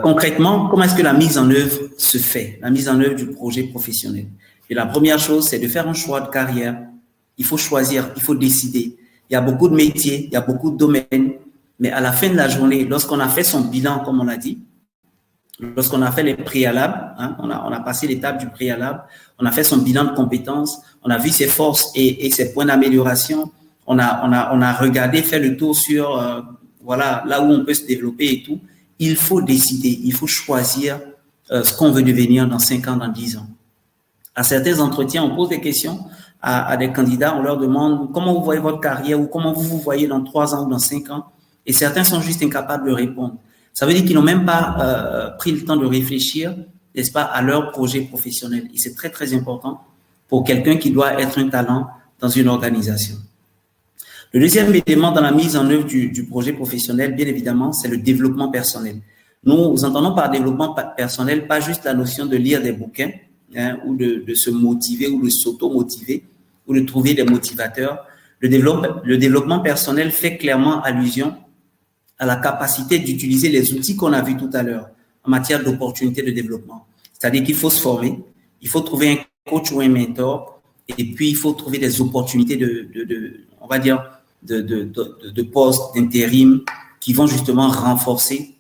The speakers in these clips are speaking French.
Concrètement, comment est-ce que la mise en œuvre se fait, la mise en œuvre du projet professionnel? Et la première chose, c'est de faire un choix de carrière. Il faut choisir, il faut décider. Il y a beaucoup de métiers, il y a beaucoup de domaines, mais à la fin de la journée, lorsqu'on a fait son bilan, comme on l'a dit, lorsqu'on a fait les préalables, hein, on a passé l'étape du préalable, on a fait son bilan de compétences, on a vu ses forces et ses points d'amélioration, on a regardé, fait le tour sur voilà, là où on peut se développer et tout. Il faut décider, il faut choisir ce qu'on veut devenir dans 5 ans, dans 10 ans. À certains entretiens, on pose des questions à des candidats, on leur demande comment vous voyez votre carrière ou comment vous vous voyez dans 3 ans ou dans 5 ans, et certains sont juste incapables de répondre. Ça veut dire qu'ils n'ont même pas pris le temps de réfléchir, n'est-ce pas, à leur projet professionnel. Et c'est très, très important pour quelqu'un qui doit être un talent dans une organisation. Le deuxième élément dans la mise en œuvre du projet professionnel, bien évidemment, c'est le développement personnel. Nous entendons par développement personnel pas juste la notion de lire des bouquins, hein, ou de se motiver ou de s'auto-motiver ou de trouver des motivateurs. Le développement personnel fait clairement allusion à la capacité d'utiliser les outils qu'on a vus tout à l'heure en matière d'opportunités de développement. C'est-à-dire qu'il faut se former, il faut trouver un coach ou un mentor, et puis il faut trouver des opportunités on va dire, de postes, d'intérim qui vont justement renforcer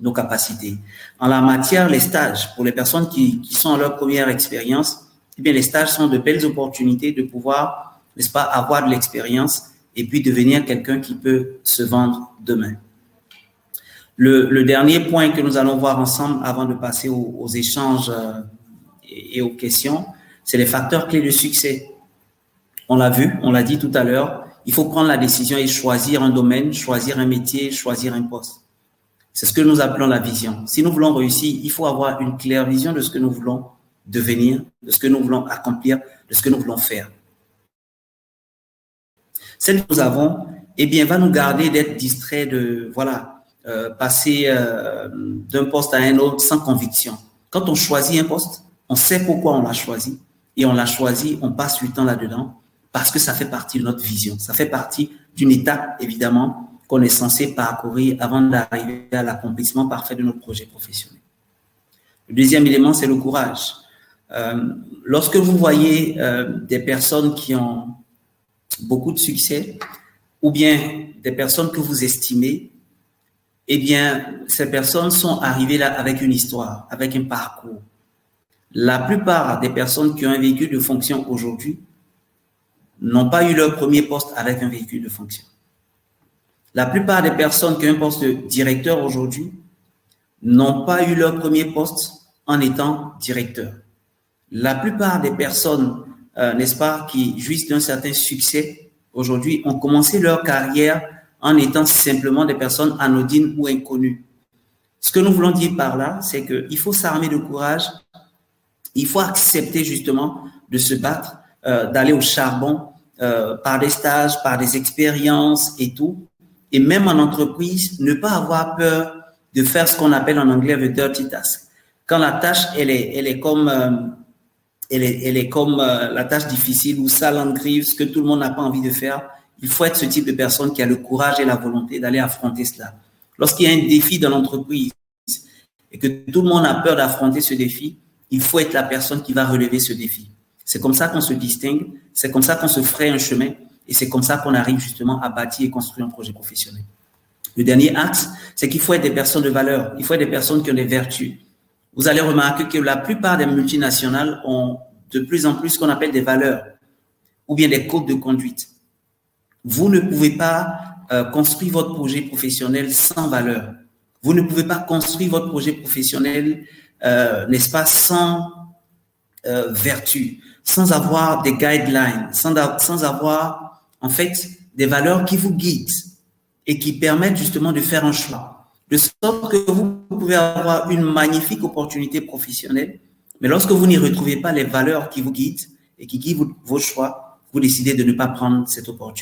nos capacités. En la matière, les stages, pour les personnes qui sont à leur première expérience, eh bien, les stages sont de belles opportunités de pouvoir, n'est-ce pas, avoir de l'expérience et puis devenir quelqu'un qui peut se vendre demain. Le dernier point que nous allons voir ensemble avant de passer aux échanges et aux questions, c'est les facteurs clés de succès. On l'a vu, on l'a dit tout à l'heure, il faut prendre la décision et choisir un domaine, choisir un métier, choisir un poste. C'est ce que nous appelons la vision. Si nous voulons réussir, il faut avoir une claire vision de ce que nous voulons devenir, de ce que nous voulons accomplir, de ce que nous voulons faire. Celle que nous avons, eh bien, va nous garder d'être distraits de, voilà, passer d'un poste à un autre sans conviction. Quand on choisit un poste, on sait pourquoi on l'a choisi et on l'a choisi, on passe du temps là-dedans parce que ça fait partie de notre vision. Ça fait partie d'une étape, évidemment, qu'on est censé parcourir avant d'arriver à l'accomplissement parfait de notre projet professionnel. Le deuxième élément, c'est le courage. Lorsque vous voyez des personnes qui ont beaucoup de succès ou bien des personnes que vous estimez, eh bien, ces personnes sont arrivées là avec une histoire, avec un parcours. La plupart des personnes qui ont un véhicule de fonction aujourd'hui n'ont pas eu leur premier poste avec un véhicule de fonction. La plupart des personnes qui ont un poste de directeur aujourd'hui n'ont pas eu leur premier poste en étant directeur. La plupart des personnes, n'est-ce pas, qui jouissent d'un certain succès aujourd'hui ont commencé leur carrière en étant simplement des personnes anodines ou inconnues. Ce que nous voulons dire par là, c'est qu'il faut s'armer de courage, il faut accepter justement de se battre, d'aller au charbon par des stages, par des expériences et tout. Et même en entreprise, ne pas avoir peur de faire ce qu'on appelle en anglais the dirty task. Quand la tâche, elle est comme la tâche difficile ou sale en gris, ce que tout le monde n'a pas envie de faire, il faut être ce type de personne qui a le courage et la volonté d'aller affronter cela. Lorsqu'il y a un défi dans l'entreprise et que tout le monde a peur d'affronter ce défi, il faut être la personne qui va relever ce défi. C'est comme ça qu'on se distingue, c'est comme ça qu'on se fraye un chemin et c'est comme ça qu'on arrive justement à bâtir et construire un projet professionnel. Le dernier axe, c'est qu'il faut être des personnes de valeur, il faut être des personnes qui ont des vertus. Vous allez remarquer que la plupart des multinationales ont de plus en plus ce qu'on appelle des valeurs ou bien des codes de conduite. Vous ne pouvez pas construire votre projet professionnel sans valeur. Vous ne pouvez pas construire votre projet professionnel, n'est-ce pas, sans vertu, sans avoir des guidelines, sans avoir, en fait, des valeurs qui vous guident et qui permettent justement de faire un choix. De sorte que vous pouvez avoir une magnifique opportunité professionnelle, mais lorsque vous n'y retrouvez pas les valeurs qui vous guident et qui guident vos choix, vous décidez de ne pas prendre cette opportunité.